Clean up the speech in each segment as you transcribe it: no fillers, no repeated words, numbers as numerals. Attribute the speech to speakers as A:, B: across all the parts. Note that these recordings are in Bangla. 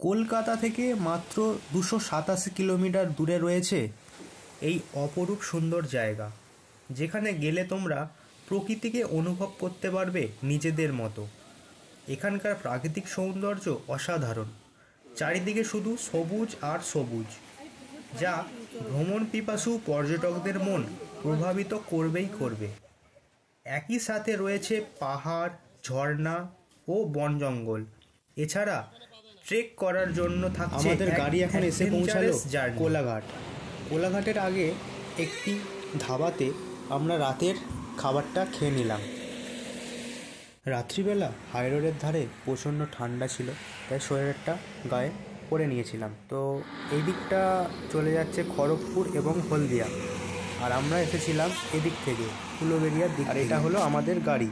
A: কলকাতা থেকে মাত্র 287 কিলোমিটার দূরে রয়েছে এই অপরূপ সুন্দর জায়গা, যেখানে গেলে তোমরা প্রকৃতিকে অনুভব করতে পারবে নিজেদের মতো। এখানকার প্রাকৃতিক সৌন্দর্য অসাধারণ, চারিদিকে শুধু সবুজ আর সবুজ, যা ভ্রমণ পিপাসু পর্যটকদের মন প্রভাবিত করবেই করবে। একই সাথে রয়েছে পাহাড়, ঝর্ণা ও বন জঙ্গল। এছাড়া ট্রেক করার জন্য থাকছে
B: আমাদের গাড়ি এখন এসে পৌঁছালো কোলাঘাট। কোলাঘাটের আগে একটি ধাবাতে আমরা রাতের খাবারটা খেয়ে নিলাম। রাত্রিবেলা হাই রোডের ধারে প্রচণ্ড ঠান্ডা ছিল, তাই সোয়েটারটা গায়ে পরে নিয়েছিলাম। তো এই দিকটা চলে যাচ্ছে খড়গপুর এবং হলদিয়া, আর আমরা এসেছিলাম এদিক থেকে উলুবেড়িয়ার দিক। আর এটা হলো আমাদের গাড়ি।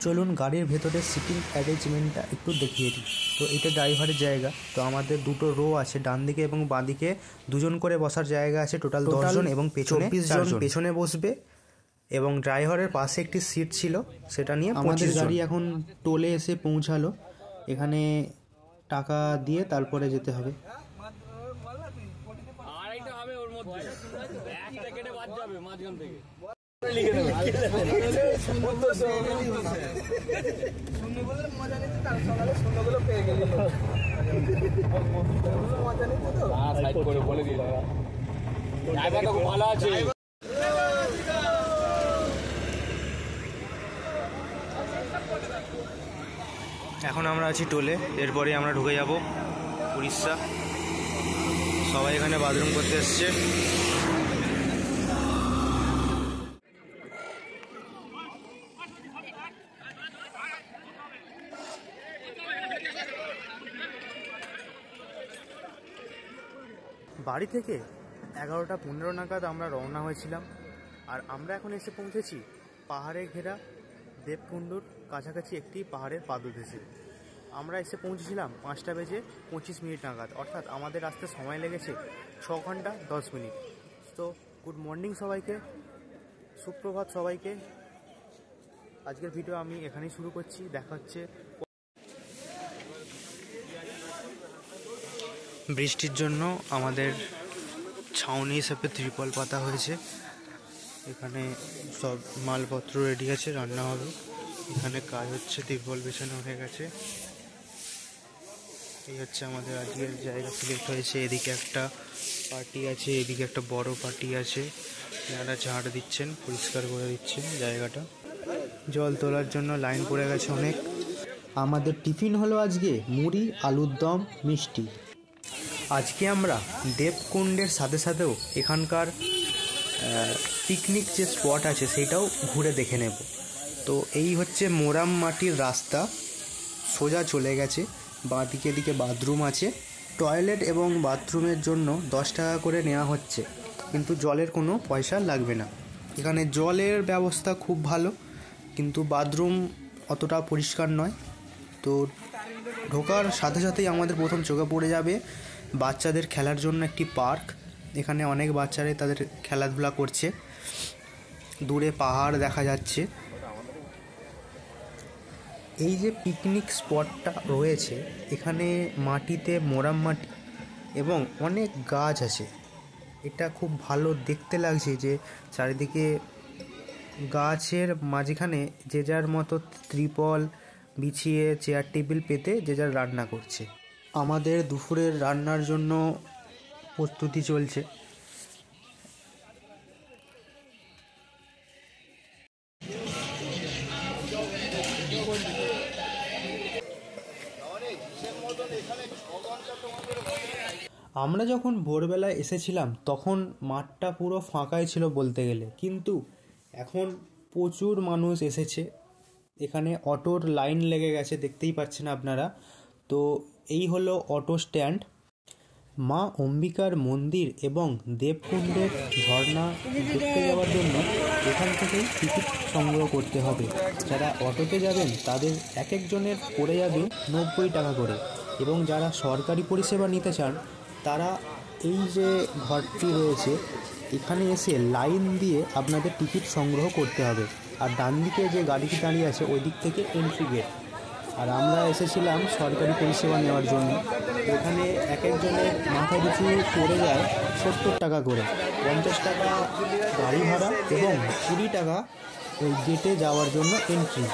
B: চলুন গাড়ির ভেতরের সিটিং অ্যারেঞ্জমেন্টটা একটু দেখিয়ে দিই। তো এটা ড্রাইভারের জায়গা। তো আমাদের দুটো রো আছে, ডান দিকে এবং বাঁ দিকে দুজন করে বসার জায়গা আছে, টোটাল 10 জন, এবং পেছনে 20 জন পেছনে বসবে। এবং ড্রাইভারের পাশে একটি সিট ছিল, সেটা নিয়ে আমাদের গাড়ি এখন টোলে এসে পৌঁছালো। এখানে টাকা দিয়ে তারপরে যেতে হবে। এখন আমরা আছি টোলে, এরপরে আমরা ঢুকে যাব উড়িষ্যা। সবাই এখানে বাথরুম করতে এসছে। বাড়ি থেকে 11:15 নাগাদ আমরা রওনা হয়েছিলাম, আর আমরা এখন এসে পৌঁছেছি পাহাড়ে ঘেরা দেবকুণ্ডুর কাছাকাছি একটি পাহাড়ের পাদদেশে। আমরা এসে পৌঁছেছিলাম 5:25 নাগাদ, অর্থাৎ আমাদের আসতে সময় লেগেছে 6 ঘন্টা 10 মিনিট। তো গুড মর্নিং সবাইকে, সুপ্রভাত সবাইকে। আজকের ভিডিও আমি এখানেই শুরু করছি, দেখা হচ্ছে। বৃষ্টির জন্য আমাদের ছাউনি হিসেবে ত্রিপল পাতা হয়েছে। এখানে সব মালপত্র রেডি আছে, রান্না হবে। এখানে কাজ হচ্ছে, ত্রিপল বিছানো হয়ে গেছে। এই হচ্ছে আমাদের আজকের জায়গা সিলেক্ট হয়েছে। এদিকে একটা পার্টি আছে, এদিকে একটা বড় পার্টি আছে। এনারা ঝাড় দিচ্ছেন, পরিষ্কার করে দিচ্ছেন জায়গাটা। জল তোলার জন্য লাইন পড়ে গেছে অনেক। আমাদের টিফিন হলো আজকে মুড়ি, আলুর দম, মিষ্টি। আজকে আমরা দেবকুণ্ডের সাথে সাথেও এখানকার পিকনিক যে স্পট আছে সেটাও ঘুরে দেখে নেব। তো এই হচ্ছে মোরাম মাটির রাস্তা, সোজা চলে গেছে। বাঁ দিকে দিকে বাথরুম আছে। টয়লেট এবং বাথরুমের জন্য 10 টাকা করে নেওয়া হচ্ছে, কিন্তু জলের কোনো পয়সা লাগবে না। এখানে জলের ব্যবস্থা খুব ভালো, কিন্তু বাথরুম অতটা পরিষ্কার নয়। তো ঢোকার সাথে সাথেই আমাদের প্রথম চোখে পড়ে যাবে বাচ্চাদের খেলার জন্য একটি পার্ক। এখানে অনেক বাচ্চারাই তাদের খেলাধুলা করছে। দূরে পাহাড় দেখা যাচ্ছে। এই যে পিকনিক স্পটটা রয়েছে, এখানে মাটিতে মোরাম মাটি এবং অনেক গাছ আছে। এটা খুব ভালো দেখতে লাগছে যে চারিদিকে গাছের মাঝখানে যে যার মতো ত্রিপল বিছিয়ে চেয়ার টেবিল পেতে যে যার রান্না করছে। আমাদের দুপুরের রান্নার জন্য প্রস্তুতি চলছে। আমরা যখন ভোরবেলায় এসেছিলাম তখন মাঠটা পুরো ফাঁকাই ছিল বলতে গেলে, কিন্তু এখন প্রচুর মানুষ এসেছে। এখানে অটোর লাইন লেগে গেছে, দেখতেই পাচ্ছেন আপনারা। তো এই হলো অটো স্ট্যান্ড। মা অম্বিকার মন্দির এবং দেবকুণ্ডের ঝর্ণা দেখতে যাওয়ার জন্য এখান থেকেই টিকিট সংগ্রহ করতে হবে। যারা অটোতে যাবেন তাদের এক একজনের পড়ে যাবে 90 টাকা করে, এবং যারা সরকারি পরিষেবা নিতে চান তারা এই যে ঘরটি রয়েছে এখানে এসে লাইন দিয়ে আপনাদের টিকিট সংগ্রহ করতে হবে। আর ডান দিকে যে গাড়িটি দাঁড়িয়ে আছে ওই দিক থেকে এন্ট্রি গেট।
A: আর আমরা এসেছিলাম সরকারি পরিষেবা নেওয়ার জন্য। এখানে এক একজনের মাথা পিছু পড়ে যায় 70 টাকা করে, 50 টাকা গাড়ি ভাড়া এবং 20 টাকা ওই গেটে যাওয়ার জন্য এন্ট্রি।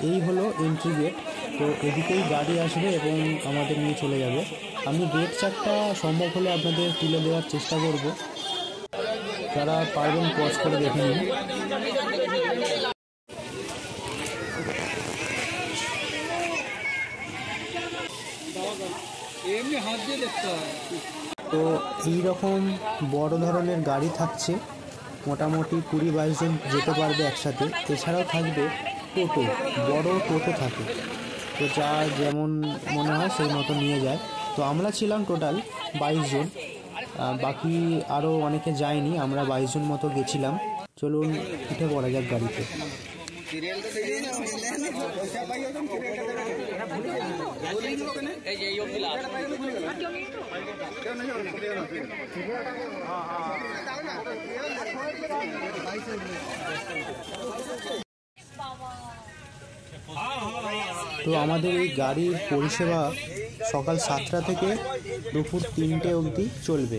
A: এই হলো এন্ট্রি গেট। তো এদিকেই গাড়ি আসবে এবং আমাদের নিয়ে চলে যাবে। আমি গেট চারটা সম্ভব হলে আপনাদের তুলে দেওয়ার চেষ্টা করব, যারা পারবেন পজ করে দেখে নিন। তো এইরকম বড় ধরনের গাড়ি থাকছে, মোটামুটি 20-22 জন যেতে পারবে একসাথে। এছাড়াও থাকবে টোটো, বড় টোটো থাকে, তো যা যেমন মনে হয় সেই মতো নিয়ে যায়। তো আমরা ছিলাম টোটাল 22 জন, বাকি আরও অনেকে যায়নি, আমরা 22 জন মতো গেছিলাম। চলুন উঠে পড়া যাক গাড়িতে। তো আমাদের এই গাড়ির পরিষেবা সকাল 7টা থেকে দুপুর 3টে অবধি চলবে।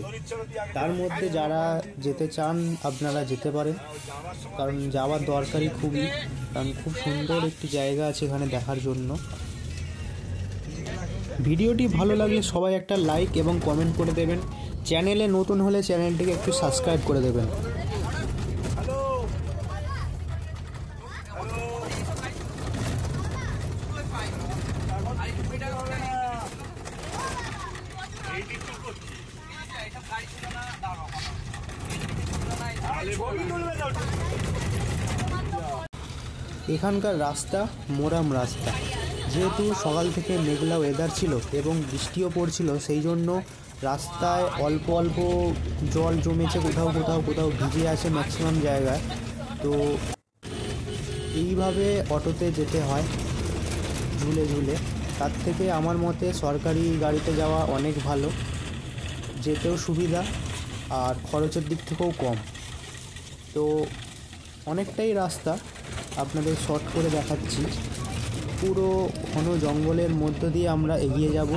A: তার মধ্যে যারা যেতে চান আপনারা যেতে পারেন, কারণ যাওয়ার দরকারই খুবই, কারণ খুব সুন্দর একটি জায়গা আছে এখানে দেখার জন্য। ভিডিওটি ভালো লাগলে সবাই একটা লাইক এবং কমেন্ট করে দেবেন। চ্যানেলে নতুন হলে চ্যানেলটিকে একটু সাবস্ক্রাইব করে দেবেন। এখানকার রাস্তা মোরাম রাস্তা, যেহেতু সকাল থেকে মেঘলা ওয়েদার ছিল এবং বৃষ্টিও পড়ছিল, সেই জন্য রাস্তায় অল্প অল্প জল জমেছে, কোথাও কোথাও কোথাও ভিজে আছে ম্যাক্সিমাম জায়গায়। তো এইভাবে অটোতে যেতে হয় ঝুলে ঝুলে। তার থেকে আমার মতে সরকারি গাড়িতে যাওয়া অনেক ভালো, যেতেও সুবিধা আর খরচের দিক থেকেও কম। তো অনেকটাই রাস্তা আপনাদের শর্ট করে দেখাচ্ছি। পুরো ঘন জঙ্গলের মধ্য দিয়ে আমরা এগিয়ে যাব,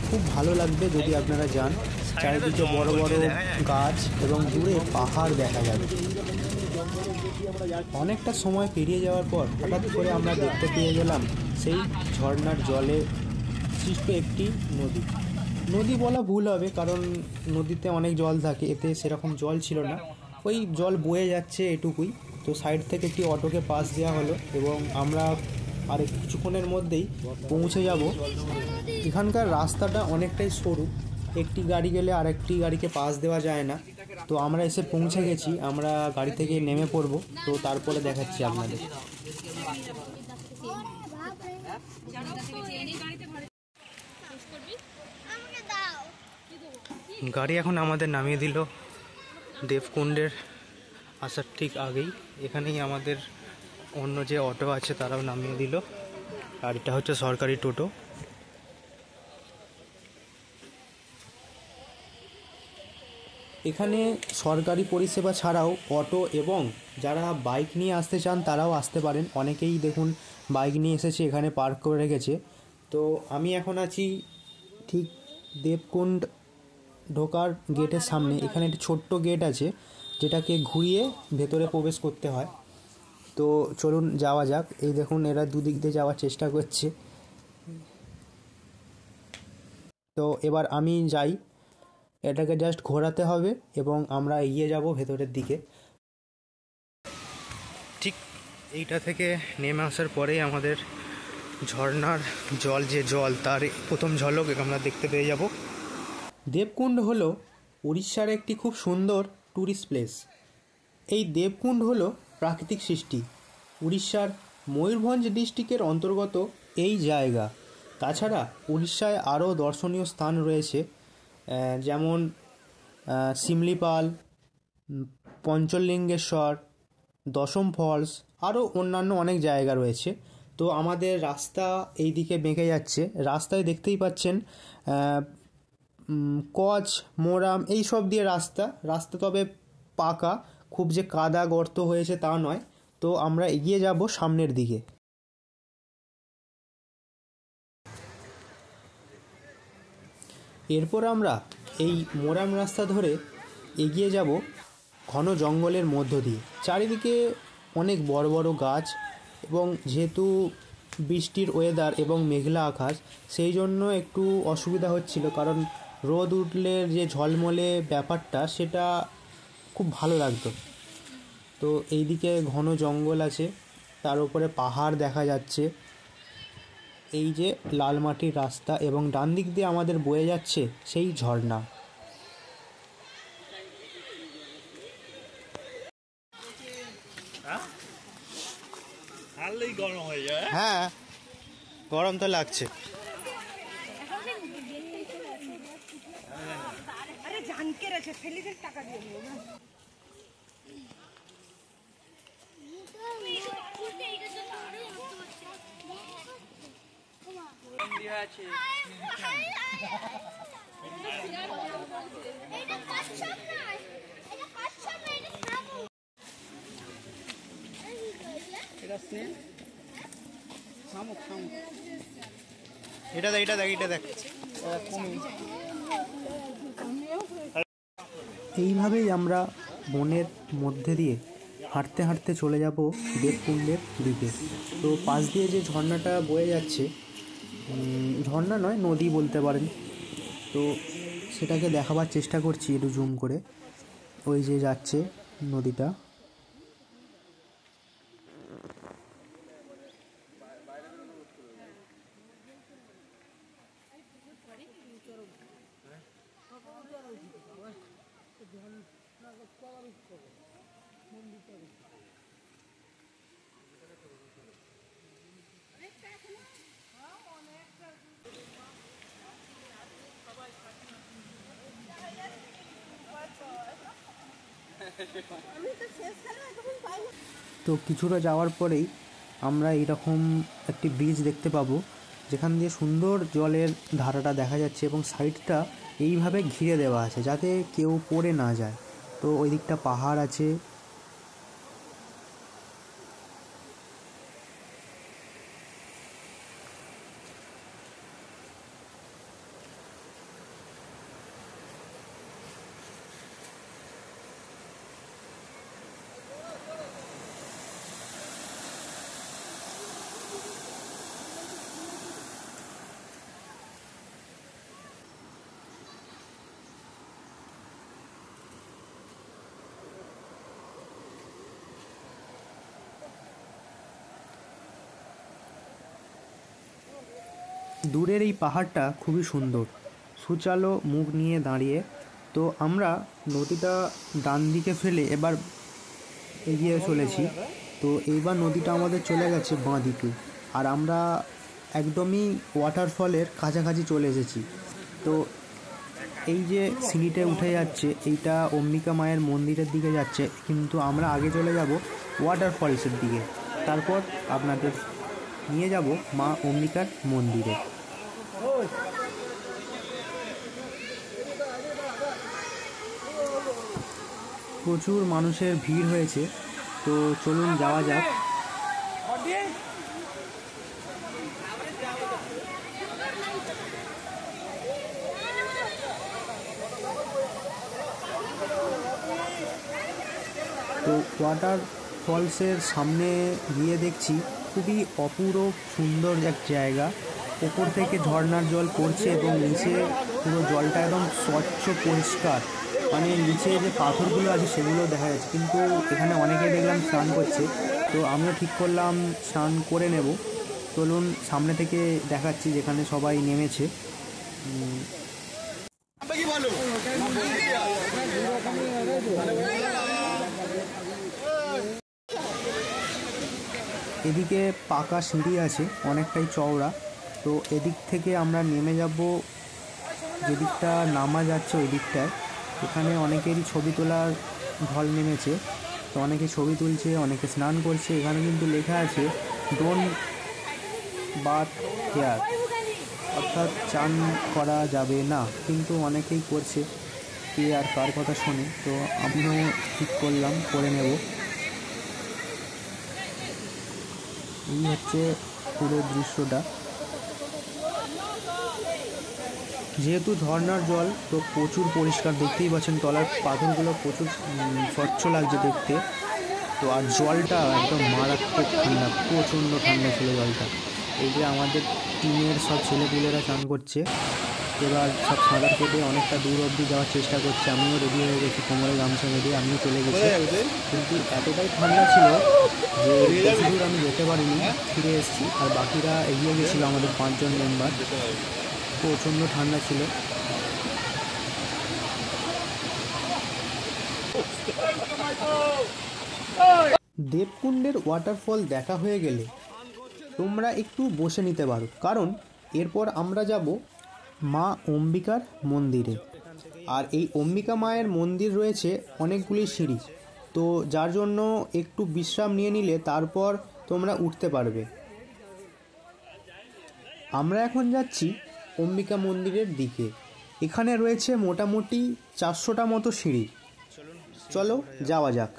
A: খুব ভালো লাগবে যদি আপনারা যান। চারিদিকে বড় বড় গাছ এবং দূরে পাহাড় দেখা যাবে। অনেকটা সময় পেরিয়ে যাওয়ার পর হঠাৎ করে আমরা দেখতে পেয়ে গেলাম সেই ঝর্ণার জলে সৃষ্ট একটি নদী। নদী বলা ভুল হবে, কারণ নদীতে অনেক জল থাকে, এতে সেরকম জল ছিল না, ওই জল বয়ে যাচ্ছে এটুকুই। তো সাইড থেকে একটি অটোকে পাস দেওয়া হলো এবং আমরা আর কিছুক্ষণের মধ্যেই পৌঁছে যাব। এখানকার রাস্তাটা অনেকটাই সরু, একটি গাড়ি গেলে আর একটি গাড়িকে পাস দেওয়া যায় না। তো আমরা এসে পৌঁছে গেছি, আমরা গাড়ি থেকে নেমে পড়ব, তো তারপরে দেখাচ্ছি আপনাদের। গাড়ি এখন আমাদের নামিয়ে দিল দেবকুণ্ডের আসার ঠিক আগেই। এখানেই আমাদের অন্য যে অটো আছে তারাও নামিয়ে দিল, আর এটা হচ্ছে সরকারি টোটো। এখানে সরকারি পরিষেবা ছাড়াও অটো এবং যারা বাইক নিয়ে আসতে চান তারাও আসতে পারেন। অনেকেই দেখুন বাইক নিয়ে এসেছে, এখানে পার্ক করে রেখেছে। তো আমি এখন আছি ঠিক দেবকুণ্ড ঢোকার গেটের সামনে। এখানে একটি ছোট্ট গেট আছে যেটাকে ঘুরিয়ে ভেতরে প্রবেশ করতে হয়। তো চলুন যাওয়া যাক। এই দেখুন এরা দুদিক দিয়ে যাওয়ার চেষ্টা করছে। তো এবার আমি যাই, এটাকে জাস্ট ঘোরাতে হবে এবং আমরা এগিয়ে যাব ভেতরের দিকে। ঠিক এইটা থেকে নেমে আসার পরেই আমাদের ঝর্ণার জল, যে জল তার প্রথম ঝলক আমরা দেখতে পেয়ে যাব। দেবকুণ্ড হলো উড়িষ্যার একটি খুব সুন্দর ট্যুরিস্ট প্লেস। এই দেবকুণ্ড হলো প্রাকৃতিক সৃষ্টি, উড়িষ্যার ময়ূরভঞ্জ ডিস্ট্রিক্টের অন্তর্গত এই জায়গা। তাছাড়া উড়িষ্যায় আরও দর্শনীয় স্থান রয়েছে, যেমন শিমলিপাল, পঞ্চলিঙ্গেশ্বর, দশম ফলস, আরও অন্যান্য অনেক জায়গা রয়েছে। তো আমাদের রাস্তা এই দিকে বেঁকে যাচ্ছে, রাস্তায় দেখতেই পাচ্ছেন কচ মোরাম এইসব দিয়ে রাস্তা তবে পাকা, খুব যে কাদা গর্ত হয়েছে তা নয়। তো আমরা এগিয়ে যাব সামনের দিকে। এরপর আমরা এই মোরাম রাস্তা ধরে এগিয়ে যাব ঘন জঙ্গলের মধ্য দিয়ে। চারিদিকে অনেক বড় বড় গাছ, এবং যেহেতু বৃষ্টির ওয়েদার এবং মেঘলা আকাশ, সেই জন্য একটু অসুবিধা হচ্ছিল, কারণ রোদ উঠলে যে ঝলমলে ব্যাপারটা সেটা খুব ভালো লাগতো। তো এইদিকে ঘন জঙ্গল আছে, তার উপরে পাহাড় দেখা যাচ্ছে, এই যে লাল মাটির রাস্তা, এবং ডান দিক দিয়ে আমাদের বয়ে যাচ্ছে সেই ঝর্ণা।
B: হ্যাঁ, গরম তো লাগছে। এটা দেখ, এটা দেখ, এটা দেখ।
A: এইভাবেই আমরা বনের মধ্যে দিয়ে হাঁটতে হাঁটতে চলে যাব দেবকুণ্ডের দিকে। তো পাশ দিয়ে যে ঝর্ণাটা বয়ে যাচ্ছে, ঝর্ণা নয়, নদী বলতে পারেন, তো সেটাকে দেখাবার চেষ্টা করছি একটু জুম করে। ওই যে যাচ্ছে নদীটা। তো কিছুটা যাওয়ার পরেই আমরা এইরকম একটি ব্রিজ দেখতে পাবো, যেখান দিয়ে সুন্দর জলের ধারাটা দেখা যাচ্ছে, এবং সাইডটা এইভাবে ঘিরে দেওয়া আছে যাতে কেউ পড়ে না যায়। তো ওই দিকটা পাহাড় আছে। দূরের এই পাহাড়টা খুবই সুন্দর, সুচালো মুখ নিয়ে দাঁড়িয়ে। তো আমরা নদীটা ডান দিকে ফেলে এবার এগিয়ে চলেছি। তো এইবার নদীটা আমাদের চলে গেছে বাঁ দিকে, আর আমরা একদমই ওয়াটারফলের কাছাকাছি চলে এসেছি। তো এই যে সিঁড়িতে উঠে যাচ্ছে, এইটা অম্বিকা মায়ের মন্দিরের দিকে যাচ্ছে, কিন্তু আমরা আগে চলে যাব ওয়াটারফলসের দিকে, তারপর আপনাদের নিয়ে যাব মা অম্বিকার মন্দিরে। প্রচুর মানুষের ভিড় হয়েছে, তো চলুন যাওয়া যাক। তো ওয়াটার ফলসের সামনে গিয়ে দেখছি খুবই অপূরব সুন্দর এক জায়গা। ওপর থেকে ঝর্ণার জল পড়ছে, এবং নিচে পুরো জলটা একদম স্বচ্ছ পরিষ্কার, মানে নিচে যে পাথরগুলো আছে সেগুলো দেখা যাচ্ছে। কিন্তু এখানে অনেকেই দেখলাম স্নান করছে, তো আমিও ঠিক করলাম স্নান করে নেব। চলুন সামনে থেকে দেখাচ্ছি যেখানে সবাই নেমেছে। এদিকে পাকা সিঁড়ি আছে, অনেকটাই চওড়া। তো এদিক থেকে আমরা নেমে যাব যেদিকটা নামা যাচ্ছে ওই দিকটায়। এখানে অনেকেরই ছবি তোলার ঢল নেমেছে, তো অনেকে ছবি তুলছে, অনেকে স্নান করছে। এখানে কিন্তু লেখা আছে ডোন্ট বাথ হেয়ার, অর্থাৎ চান করা যাবে না, কিন্তু অনেকেই করছে। কে আর কার কথা শোনে, তো আমিও ঠিক করলাম করে নেব। এই হচ্ছে পুরো দৃশ্যটা। যেহেতু ঝর্ণার জল তো প্রচুর পরিষ্কার, দেখতেই পাচ্ছেন তলার পাথরগুলো প্রচুর স্বচ্ছ লাগছে দেখতে। তো আর জলটা একদম মারাত্মক ঠান্ডা, প্রচণ্ড ঠান্ডা ছিল জলটা। এই যে আমাদের টিমের সব ছেলেপুলেরা স্নান করছে, এবার সব সাঁতার কেটে অনেকটা দূর অবধি যাওয়ার চেষ্টা করছে। আমিও রেডি হয়ে গেছি, কোমরে গামছা বেঁধে আমিও চলে গেছি, কিন্তু এতটাই ঠান্ডা ছিল যে বেশি দূর আমি যেতে পারিনি, ফিরে এসেছি। আর বাকিরা এগিয়ে গেছিলো, আমাদের 5 জন মেম্বার। প্রচণ্ড ঠান্ডা ছিল। দেবকুণ্ডের ওয়াটারফল দেখা হয়ে গেলে তোমরা একটু বসে নিতে পারো, কারণ এরপর আমরা যাব মা অম্বিকার মন্দিরে। আর এই অম্বিকা মায়ের মন্দির রয়েছে অনেকগুলি সিঁড়ি, তো যার জন্য একটু বিশ্রাম নিয়ে নিলে তারপর তোমরা উঠতে পারবে। আমরা এখন যাচ্ছি অম্বিকা মন্দিরের দিকে। এখানে রয়েছে মোটামুটি 400টা মতো সিঁড়ি। চলো যাওয়া যাক।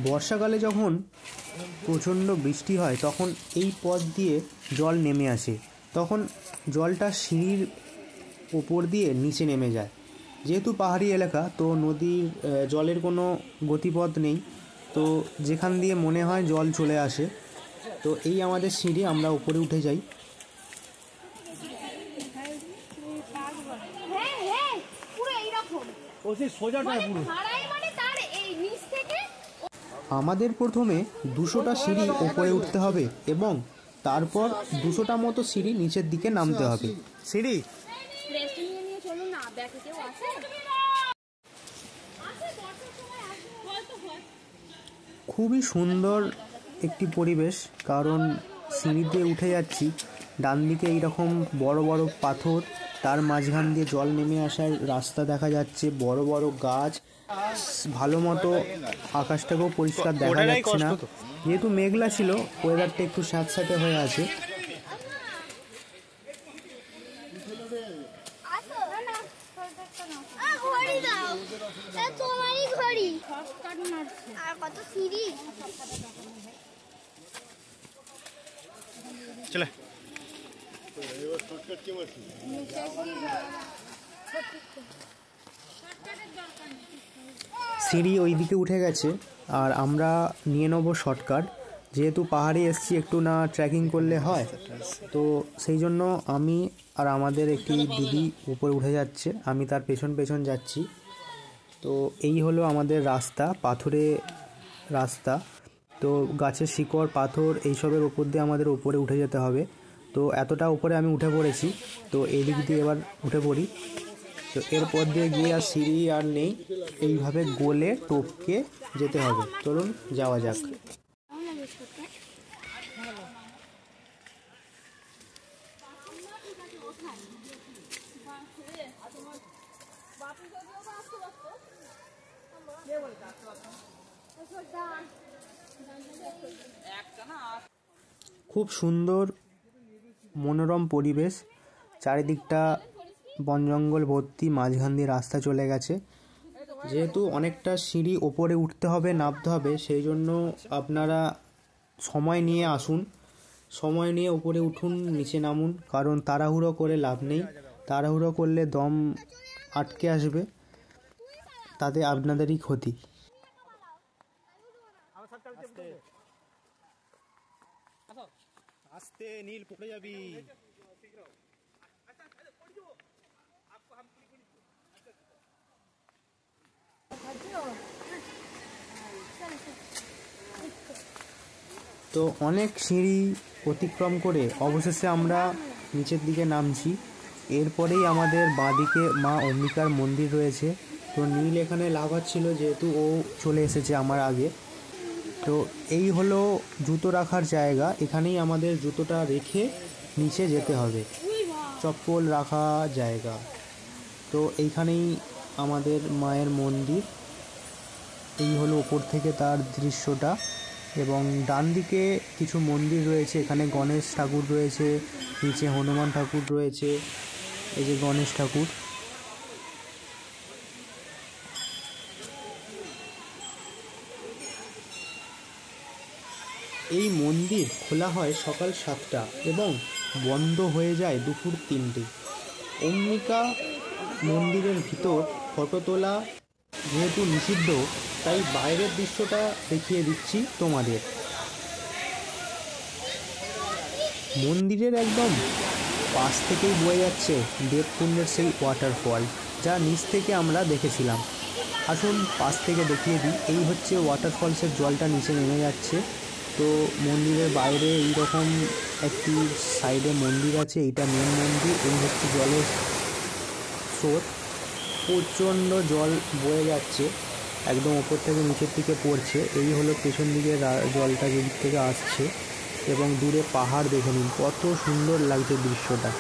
A: বর্ষাকালে যখন প্রচণ্ড বৃষ্টি হয় তখন এই পথ দিয়ে জল নেমে আসে, তখন জলটা সিঁড়ির ওপর দিয়ে নিচে নেমে যায়। যেহেতু পাহাড়ি এলাকা তো নদীর জলের কোনো গতিপথ নেই, তো যেখান দিয়ে মনে হয় জল চলে আসে। তো এই আমাদের সিঁড়ি, আমরা উপরে উঠে যাই। আমাদের প্রথমে 200টা সিঁড়ি ওপরে উঠতে হবে এবং তারপর 200টা মতো সিঁড়ি নিচের দিকে নামতে হবে। সিঁড়ি খুবই সুন্দর একটি পরিবেশ, কারণ সিঁড়ি দিয়ে উঠে যাচ্ছি, ডান দিকে এইরকম বড় বড় পাথর, তার মাঝখান দিয়ে জল নেমে আসার রাস্তা দেখা যাচ্ছে, বড় বড় গাছ, ভালো মতো আকাশটাকেও পরিষ্কার দেখা যাচ্ছে না, যেহেতু মেঘলা ছিল ওয়েদারটা একটু স্যাঁতস্যাঁতে হয়ে আছে।
B: চলে
A: সিঁড়ি ওই দিকে উঠে গেছে আর আমরা নিয়ে নেবো শর্টকাট, যেহেতু পাহাড়ে এসছি একটু না ট্রেকিং করলে হয়, তো সেই জন্য আমি আর আমাদের একটি দিদি উপরে উঠে যাচ্ছে, আমি তার পেছন পেছন যাচ্ছি। তো এই হলো আমাদের রাস্তা, পাথরে রাস্তা, তো গাছের শিকড় পাথর এইসবের উপর দিয়ে আমাদের উপরে উঠে যেতে হবে। তো এতটা উপরে আমি উঠে পড়েছি, তো এই দিক দিয়ে এবার উঠে পড়ি। তো এরপর দিয়ে গিয়ে আর সিঁড়ি আর নেই, এইভাবে গোলে টপকে যেতে হবে। চলুন যাওয়া যাক। খুব সুন্দর মনোরম পরিবেশ, চারিদিকটা বন জঙ্গল ভর্তি, মাঝখান দিয়ে রাস্তা চলে গেছে। যেহেতু অনেকটা সিঁড়ি ওপরে উঠতে হবে নামতে হবে, সেই জন্য আপনারা সময় নিয়ে আসুন, সময় নিয়ে উপরে উঠুন নিচে নামুন, কারণ তাড়াহুড়ো করে লাভ নেই, তাড়াহুড়ো করলে দম আটকে আসবে, তাতে আপনাদেরই ক্ষতি। আস্তে নীল পড়ে যাবি। তো অনেক সিঁড়ি অতিক্রম করে অবশেষে আমরা নিচের দিকে নামছি। এরপরেই আমাদের বাঁদিকে মা অম্বিকার মন্দির রয়েছে। তো নীল এখানে লাফাচ্ছিল যেহেতু ও চলে এসেছে আমার আগে। তো এই হলো জুতো রাখার জায়গা, এখানেই আমাদের জুতোটা রেখে নিচে যেতে হবে, চপ্পল রাখা জায়গা। তো এইখানেই আমাদের মায়ের মন্দির। এই হলো ওপর থেকে তার দৃশ্যটা। এবং ডান দিকে কিছু মন্দির রয়েছে, এখানে গণেশ ঠাকুর রয়েছে, নিচে হনুমান ঠাকুর রয়েছে, এই যে গণেশ ঠাকুর। এই মন্দির খোলা হয় সকাল 7টা এবং বন্ধ হয়ে যায় দুপুর 3টে। অম্বিকা মন্দিরের ভিতর ফটো তোলা যেহেতু নিষিদ্ধ, তাই বাইরের দৃশ্যটা দেখিয়ে দিচ্ছি তোমাদের। মন্দিরের একদম পাশ থেকেই বয়ে যাচ্ছে দেবকুণ্ডের সেই ওয়াটারফল, যা নিচ থেকে আমরা দেখেছিলাম। আসুন পাশ থেকে দেখিয়ে দিই। এই হচ্ছে ওয়াটারফলসের জলটা নিচে নেমে যাচ্ছে। তো মন্দিরের বাইরে এইরকম একটি সাইডে মন্দির আছে, এইটা মেন মন্দির। এই হচ্ছে জলের স্রোত, প্রচণ্ড জল বয়ে যাচ্ছে, একদম ওপর থেকে নিচের দিকে পড়ছে। এই হলো পেছন দিকে জলটা যেদিক থেকে আসছে, এবং দূরে পাহাড় দেখে নিন, কত সুন্দর লাগছে দৃশ্যটা।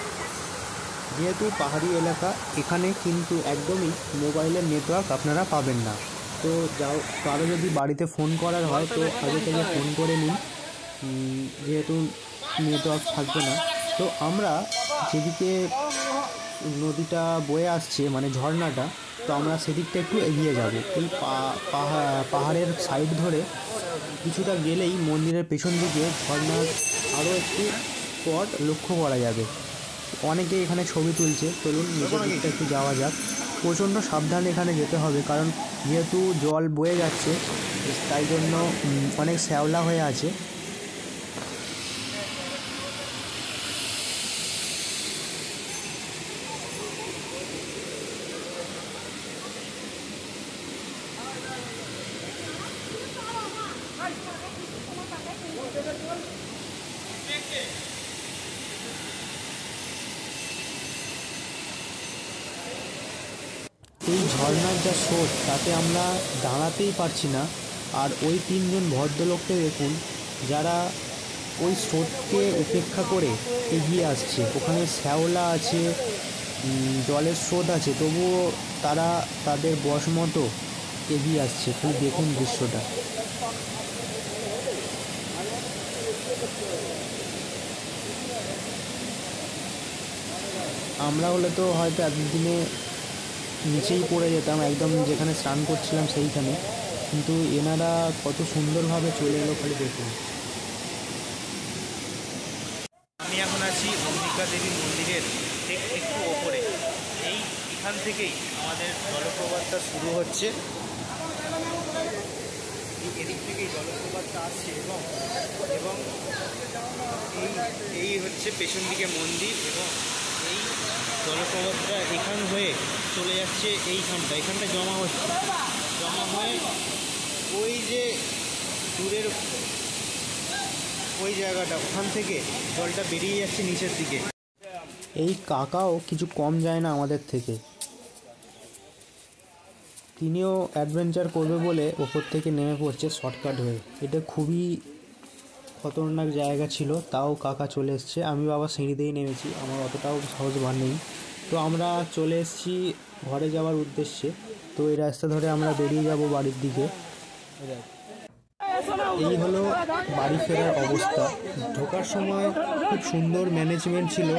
A: যেহেতু পাহাড়ি এলাকা, এখানে কিন্তু একদমই মোবাইলের নেটওয়ার্ক আপনারা পাবেন না। তো কারো যদি বাড়িতে ফোন করার হয় তো আগে থেকে ফোন করে নিন, যেহেতু নেটওয়ার্ক থাকবে না। তো আমরা যেদিকে নদীটা বয়ে আসছে মানে ঝর্ণাটা, তো আমরা সেদিকটা একটু এগিয়ে যাব। এই পাহাড়ের সাইড ধরে কিছুটা গেলেই মন্দিরের পেছন দিকে ঝর্ণার আরও একটি স্পট লক্ষ্য করা যাবে। অনেকে এখানে ছবি তুলছে, চলুন নিচের দিকটা একটু যাওয়া যাক। প্রচণ্ড সাবধানে এখানে যেতে হবে, কারণ যেহেতু জল বয়ে যাচ্ছে তাই জন্য অনেক শ্যাওলা হয়ে আছে। এই ঝর্ণার যা স্রোত, তাতে আমরা দাঁড়াতেই পারছি না। আর ওই 3জন ভদ্রলোককে দেখুন, যারা ওই স্রোতকে উপেক্ষা করে এগিয়ে আসছে। ওখানে শ্যাওলা আছে, জলের স্রোত আছে, তবুও তারা তাদের বশ মতো এগিয়ে আসছে। খুব দেখুন দৃশ্যটা। আমরা হলে তো হয়তো এতদিনে নিচেই পড়ে যেতাম, একদম যেখানে স্নান করছিলাম সেইখানে। কিন্তু এনারা কত সুন্দরভাবে চলে এলো, খালি দেখুন।
B: আমি এখন আছি অম্বিকা দেবী মন্দিরের ঠিক একটু ওপরে। এখান থেকেই আমাদের জলপ্রপাতটা শুরু হচ্ছে, এদিক থেকেই জলপ্রপাতটা আসছে। এবং এই হচ্ছে পেছন দিকে মন্দির, এবং এই জলপ্রপাতটা এখান হয়ে চলে যাচ্ছে এখানটা জমা হয়ে ওই যে দূরের ওই জায়গাটা, ওখান থেকে জলটা বেরিয়ে যাচ্ছে নিচের দিকে।
A: এই কাকাও কিছু কম যায় না আমাদের থেকে, তিনিও অ্যাডভেঞ্চার করবে বলে ওপর থেকে নেমে পড়ছে শর্টকাট হয়ে। এটা খুবই খতরনাক জায়গা ছিল, তাও কাকা চলে এসছে। আমি বাবা সিঁড়িতেই নেমেছি, আমার অতটাও সহজ ভার নেই। তো আমরা চলে এসেছি ঘরে যাওয়ার উদ্দেশ্যে। তো এই রাস্তা ধরে আমরা বেরিয়ে যাব বাড়ির দিকে। এই হলো বাড়ি ফেরার অবস্থা। ঢোকার সময় খুব সুন্দর ম্যানেজমেন্ট ছিল,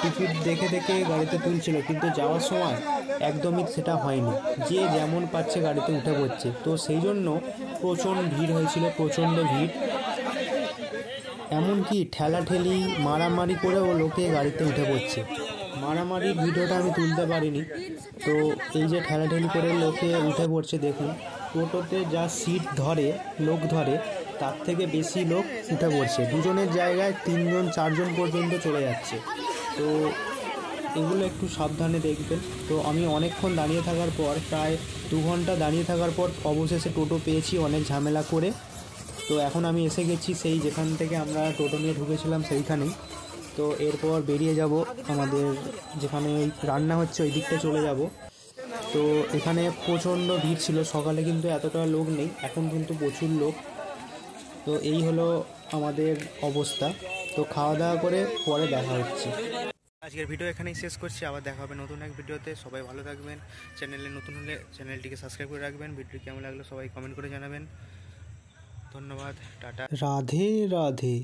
A: টিকিট দেখে দেখে গাড়িতে তুলছিল, কিন্তু যাওয়ার সময় একদমই সেটা হয়নি। যে যেমন পাচ্ছে গাড়িতে উঠে পড়ছে। তো সেই জন্য প্রচণ্ড ভিড় হয়েছিল, প্রচণ্ড ভিড়। এমনকি ঠেলাঠেলি মারামারি করেও লোকে গাড়িতে উঠে পড়ছে। মারামারির ভিডিওটা আমি তুলতে পারিনি। তো এই যে ঠেলাঠেলি করে লোকে উঠে পড়ছে দেখুন। টোটোতে যা সিট ধরে, লোক ধরে, তার থেকে বেশি লোক উঠে পড়ছে। দুজনের জায়গায় 3জন 4জন পর্যন্ত চলে যাচ্ছে। তো এগুলো একটু সাবধানে দেখবেন। তো আমি অনেকক্ষণ দাঁড়িয়ে থাকার পর, প্রায় 2 ঘন্টা দাঁড়িয়ে থাকার পর অবশেষে টোটো পেয়েছি অনেক ঝামেলা করে। তো এখন আমি এসে গেছি সেই যেখান থেকে আমরা টোটো নিয়ে ঢুকেছিলাম সেইখানেই। তো এরপর বেরিয়ে যাব, আমাদের যেখানে রান্না হচ্ছে ওই দিকটা চলে যাব। তো এখানে প্রচণ্ড ভিড় ছিল সকালে, কিন্তু এতটা লোক নেই, এখন কিন্তু প্রচুর লোক। তো এই হলো আমাদের অবস্থা। তো খাওয়া দাওয়া করে পরে দেখা হচ্ছে।
B: আজকের ভিডিও এখানেই শেষ করছি, আবার দেখা হবে নতুন এক ভিডিওতে। সবাই ভালো থাকবেন, চ্যানেলে নতুন হলে চ্যানেলটিকে সাবস্ক্রাইব করে রাখবেন, ভিডিও কেমন লাগলো সবাই কমেন্ট করে জানাবেন। ধন্যবাদ, টাটা,
A: রাধে রাধে।